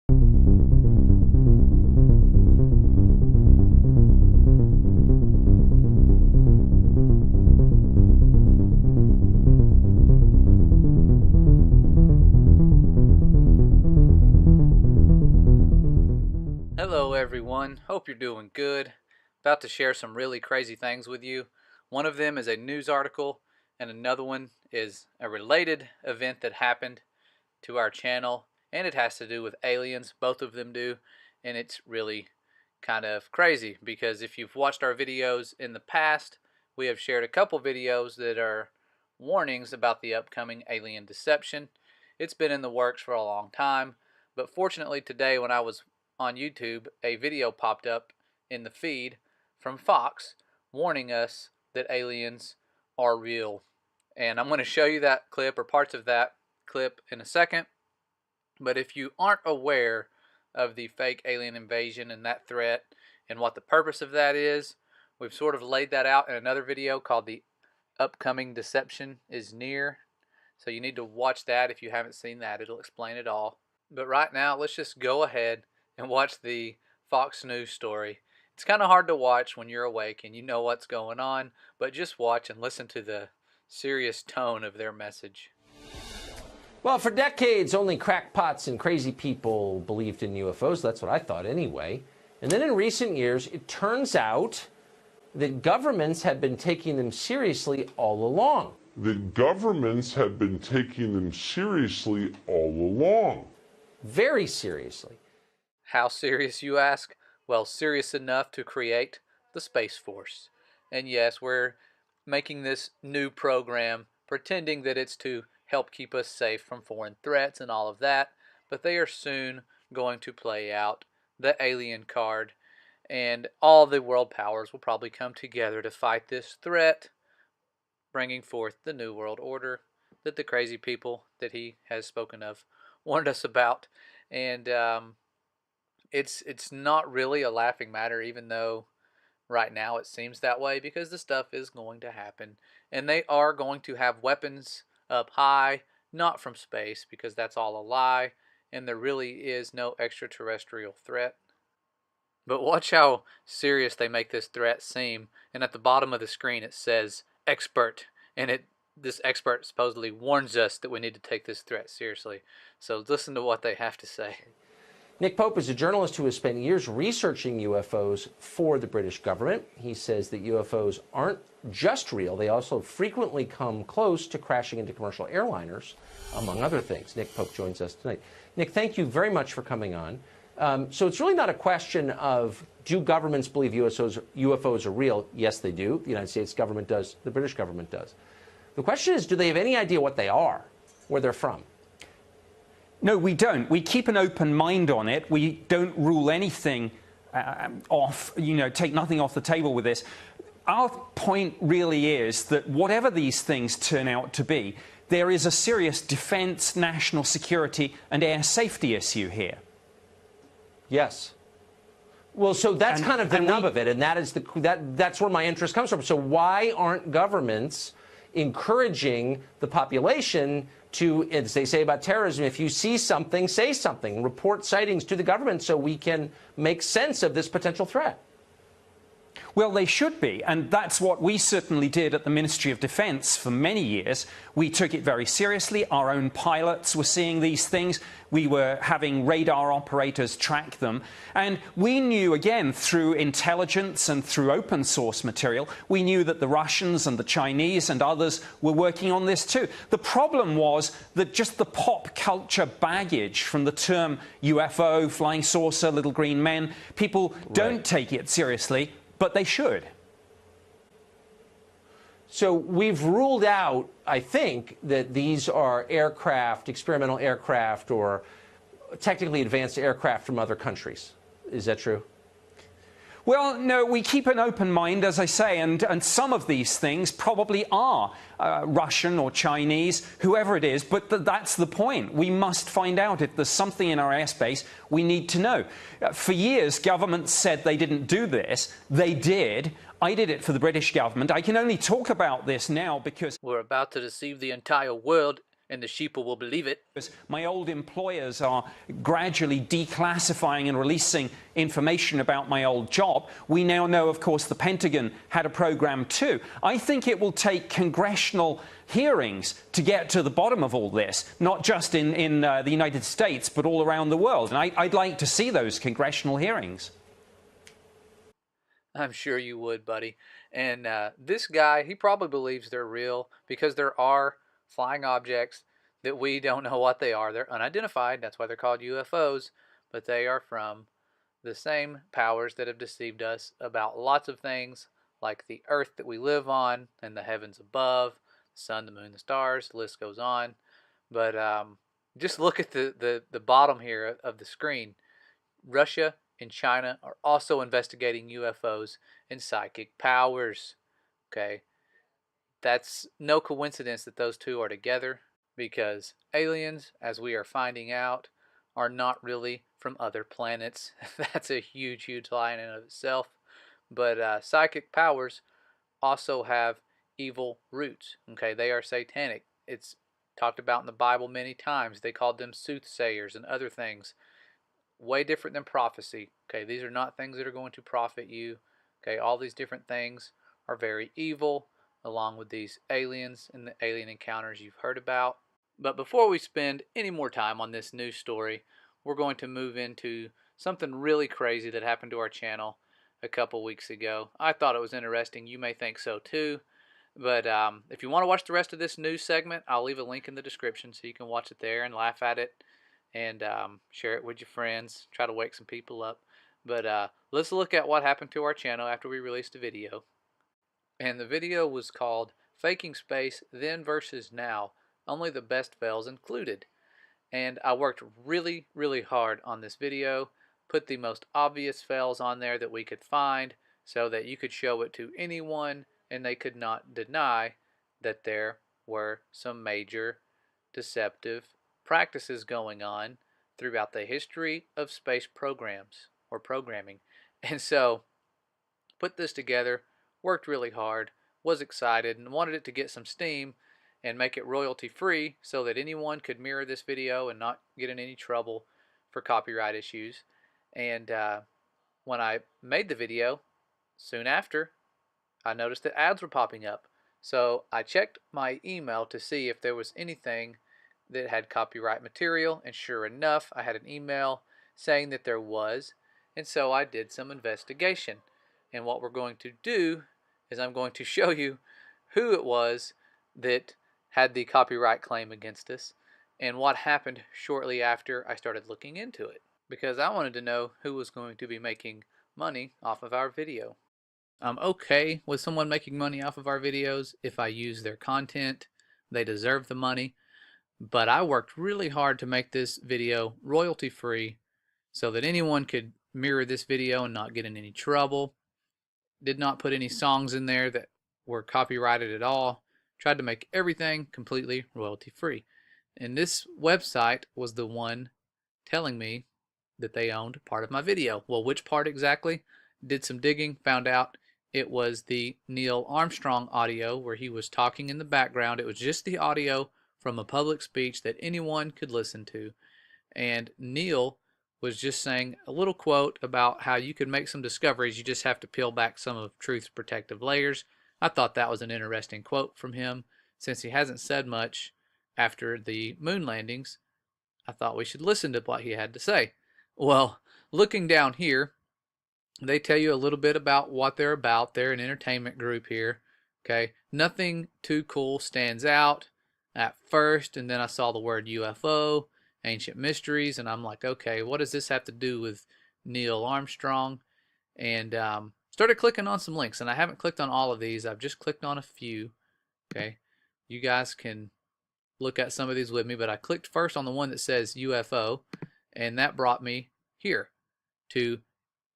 Hello everyone, hope you're doing good. About to share some really crazy things with you. One of them is a news article and another one is a related event that happened to our channel, and it has to do with aliens. Both of them do, and it's really kind of crazy because if you've watched our videos in the past, we have shared a couple videos that are warnings about the upcoming alien deception. It's been in the works for a long time, but fortunately today when I was on YouTube, a video popped up in the feed from Fox warning us that aliens are real. And I'm going to show you that clip or parts of that clip in a second. But if you aren't aware of the fake alien invasion and that threat and what the purpose of that is, we've sort of laid that out in another video called The Upcoming Deception is Near. So you need to watch that if you haven't seen that. It'll explain it all. But right now, let's just go ahead and watch the Fox News story. It's kind of hard to watch when you're awake and you know what's going on, but just watch and listen to the serious tone of their message. Well, for decades, only crackpots and crazy people believed in UFOs. That's what I thought anyway. And then in recent years, it turns out that governments have been taking them seriously all along. Very seriously. How serious, you ask? Well, serious enough to create the Space Force. And yes, we're making this new program pretending that it's to help keep us safe from foreign threats and all of that, but they are soon going to play out the alien card, and all the world powers will probably come together to fight this threat, bringing forth the New World Order that the crazy people that he has spoken of warned us about. And it's not really a laughing matter, even though right now it seems that way, because the stuff is going to happen. And they are going to have weapons up high, not from space, because that's all a lie, and there really is no extraterrestrial threat. But watch how serious they make this threat seem. And at the bottom of the screen it says expert, and this expert supposedly warns us that we need to take this threat seriously. So listen to what they have to say. Nick Pope is a journalist who has spent years researching UFOs for the British government. He says that UFOs aren't just real, they also frequently come close to crashing into commercial airliners, among other things. Nick Pope joins us tonight. Nick, thank you very much for coming on. So it's really not a question of, do governments believe UFOs are real? Yes, they do. The United States government does. The British government does. The question is, do they have any idea what they are, where they're from? No, we don't. We keep an open mind on it. We don't rule anything off, take nothing off the table with this. Our point really is that whatever these things turn out to be, there is a serious defense, national security, and air safety issue here. Yes. Well, so that's kind of the nub of it, and that's where my interest comes from. So why aren't governments encouraging the population to, as they say about terrorism, if you see something, say something, report sightings to the government so we can make sense of this potential threat? Well, they should be, and that's what we certainly did at the Ministry of Defence for many years. We took it very seriously. Our own pilots were seeing these things. We were having radar operators track them. And we knew, again, through intelligence and through open source material, we knew that the Russians and the Chinese and others were working on this too. The problem was that just the pop culture baggage from the term UFO, flying saucer, little green men, people don't take it seriously. But they should. So we've ruled out, I think, that these are aircraft, experimental aircraft, or technically advanced aircraft from other countries. Is that true? Well, no, we keep an open mind, as I say, and some of these things probably are Russian or Chinese, whoever it is, but that's the point. We must find out if there's something in our airspace we need to know. For years, governments said they didn't do this. They did. I did it for the British government. I can only talk about this now because we're about to deceive the entire world and the sheeple will believe it. My old employers are gradually declassifying and releasing information about my old job. We now know, of course, the Pentagon had a program too. I think it will take congressional hearings to get to the bottom of all this, not just in the United States, but all around the world. And I'd like to see those congressional hearings. I'm sure you would, buddy. And this guy, he probably believes they're real because there are flying objects that we don't know what they are. They're unidentified. That's why they're called UFOs. But they are from the same powers that have deceived us about lots of things, like the earth that we live on and the heavens above, the sun, the moon, the stars. The list goes on. But just look at the bottom here of the screen. Russia and China are also investigating UFOs and psychic powers. Okay, that's no coincidence that those two are together, because aliens, as we are finding out, are not really from other planets. That's a huge, huge lie in and of itself. But psychic powers also have evil roots. Okay, they are satanic. It's talked about in the Bible many times. They called them soothsayers and other things. Way different than prophecy. Okay, these are not things that are going to profit you. Okay, all these different things are very evil, along with these aliens and the alien encounters you've heard about. But before we spend any more time on this news story, we're going to move into something really crazy that happened to our channel a couple weeks ago. I thought it was interesting. You may think so too. But if you want to watch the rest of this news segment, I'll leave a link in the description so you can watch it there and laugh at it and share it with your friends. Try to wake some people up. But let's look at what happened to our channel after we released a video. And the video was called Faking Space Then versus Now, Only the Best Fails Included. And I worked really, really hard on this video, put the most obvious fails on there that we could find so that you could show it to anyone and they could not deny that there were some major deceptive practices going on throughout the history of space programs or programming. And so put this together, worked really hard, was excited, and wanted it to get some steam and make it royalty free so that anyone could mirror this video and not get in any trouble for copyright issues. And when I made the video, soon after, I noticed that ads were popping up. So I checked my email to see if there was anything that had copyright material, and sure enough, I had an email saying that there was. And so I did some investigation. And what we're going to do is I'm going to show you who it was that had the copyright claim against us and what happened shortly after I started looking into it, because I wanted to know who was going to be making money off of our video. I'm okay with someone making money off of our videos if I use their content. They deserve the money. But I worked really hard to make this video royalty free so that anyone could mirror this video and not get in any trouble. Did not put any songs in there that were copyrighted at all. Tried to make everything completely royalty free. And this website was the one telling me that they owned part of my video. Well, which part exactly? Did some digging, found out it was the Neil Armstrong audio where he was talking in the background. It was just the audio from a public speech that anyone could listen to. And Neil was just saying a little quote about how you could make some discoveries. You just have to peel back some of truth's protective layers. I thought that was an interesting quote from him. Since he hasn't said much after the moon landings, I thought we should listen to what he had to say. Well, looking down here, they tell you a little bit about what they're about. They're an entertainment group here. Okay, nothing too cool stands out at first, and then I saw the word UFO, ancient mysteries, and I'm like, okay, what does this have to do with Neil Armstrong? And started clicking on some links, and I haven't clicked on all of these. I've just clicked on a few. Okay, you guys can look at some of these with me, but I clicked first on the one that says UFO, and that brought me here to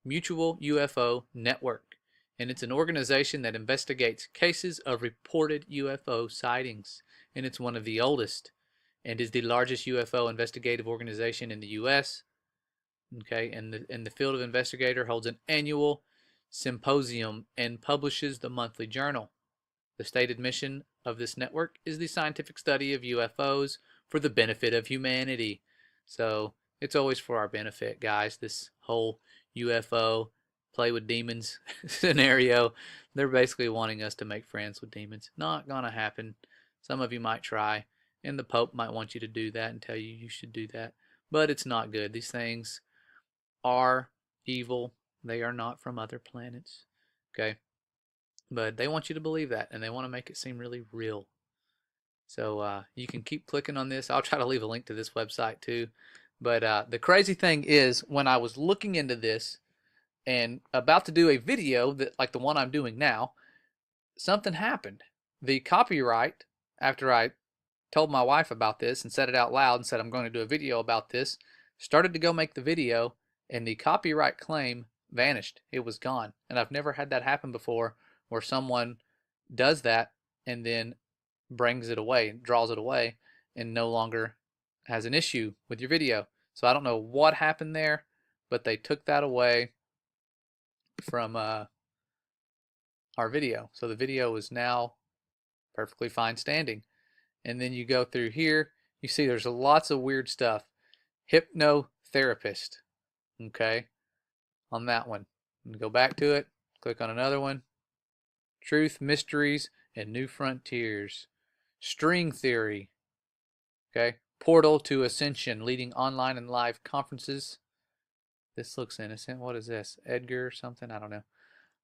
Mutual UFO Network. And it's an organization that investigates cases of reported UFO sightings. And it's one of the oldest and is the largest UFO investigative organization in the U.S. Okay, and the field of investigator holds an annual symposium and publishes the monthly journal. The stated mission of this network is the scientific study of UFOs, for the benefit of humanity. So it's always for our benefit, guys. This whole UFO play with demons scenario, they're basically wanting us to make friends with demons. Not gonna happen. Some of you might try, and the Pope might want you to do that and tell you you should do that. But it's not good. These things are evil. They are not from other planets. Okay? But they want you to believe that, and they want to make it seem really real. So you can keep clicking on this. I'll try to leave a link to this website too. But the crazy thing is, when I was looking into this and about to do a video that, like the one I'm doing now, something happened. The copyright, after I told my wife about this and said it out loud and said I'm going to do a video about this, started to go make the video, and the copyright claim vanished. It was gone. And I've never had that happen before, where someone does that and then brings it away, draws it away, and no longer has an issue with your video. So I don't know what happened there, but they took that away from our video. So the video is now perfectly fine standing. And then you go through here, you see there's lots of weird stuff. Hypnotherapist, okay, on that one. And go back to it, click on another one. Truth, Mysteries, and New Frontiers. String Theory, okay. Portal to Ascension, leading online and live conferences. This looks innocent. What is this? Edgar or something? I don't know.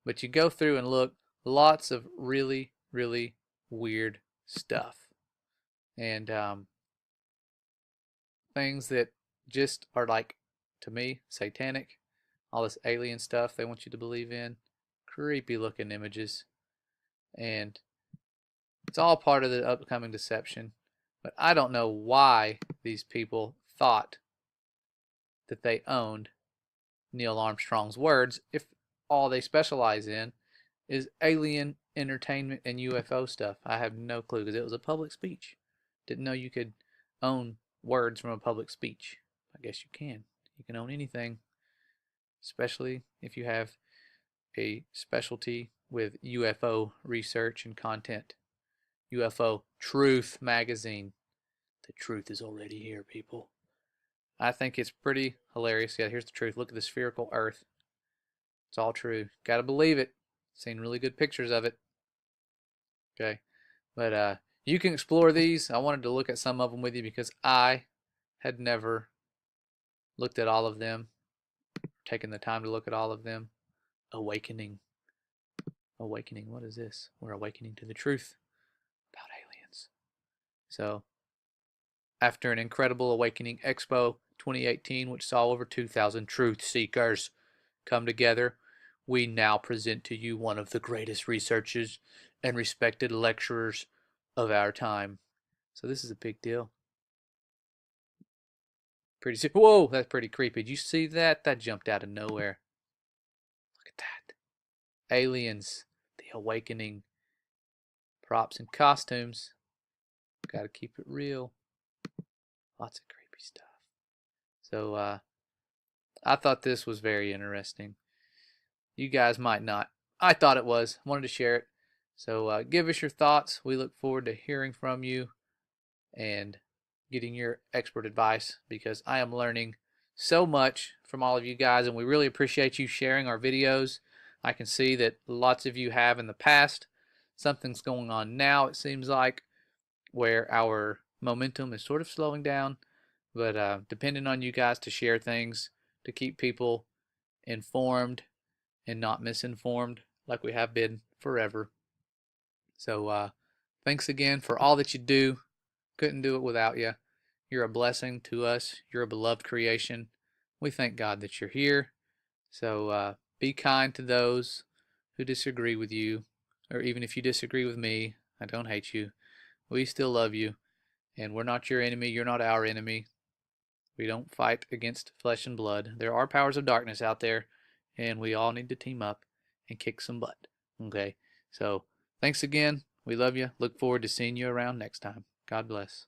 But you go through and look, lots of really, really weird stuff. And things that just are, like, to me, satanic. All this alien stuff they want you to believe in. Creepy looking images. And it's all part of the upcoming deception. But I don't know why these people thought that they owned Neil Armstrong's words if all they specialize in is alien entertainment and UFO stuff. I have no clue, because it was a public speech. Didn't know you could own words from a public speech. I guess you can. You can own anything, especially if you have a specialty with UFO research and content. UFO Truth magazine. The truth is already here, people. I think it's pretty hilarious. Yeah, here's the truth. Look at the spherical Earth. It's all true. Gotta believe it. Seen really good pictures of it. Okay. But you can explore these. I wanted to look at some of them with you because I had never looked at all of them, taken the time to look at all of them. Awakening. Awakening. What is this? We're awakening to the truth about aliens. So, after an incredible Awakening Expo 2018, which saw over 2,000 truth seekers come together, we now present to you one of the greatest researchers and respected lecturers of our time. So this is a big deal. Pretty whoa, that's pretty creepy. Did you see that? That jumped out of nowhere. Look at that. Aliens, the Awakening, props and costumes. Gotta keep it real. Lots of creepy stuff. So I thought this was very interesting. You guys might not. I thought it was. Wanted to share it. So give us your thoughts. We look forward to hearing from you and getting your expert advice, because I am learning so much from all of you guys, and we really appreciate you sharing our videos. I can see that lots of you have in the past. Something's going on now, it seems like, where our momentum is sort of slowing down, but depending on you guys to share things, to keep people informed and not misinformed like we have been forever. So thanks again for all that you do. Couldn't do it without you. You're a blessing to us. You're a beloved creation. We thank God that you're here. So be kind to those who disagree with you, or even if you disagree with me, I don't hate you. We still love you, and we're not your enemy. You're not our enemy. We don't fight against flesh and blood. There are powers of darkness out there, and we all need to team up and kick some butt. Okay? So thanks again. We love you. Look forward to seeing you around next time. God bless.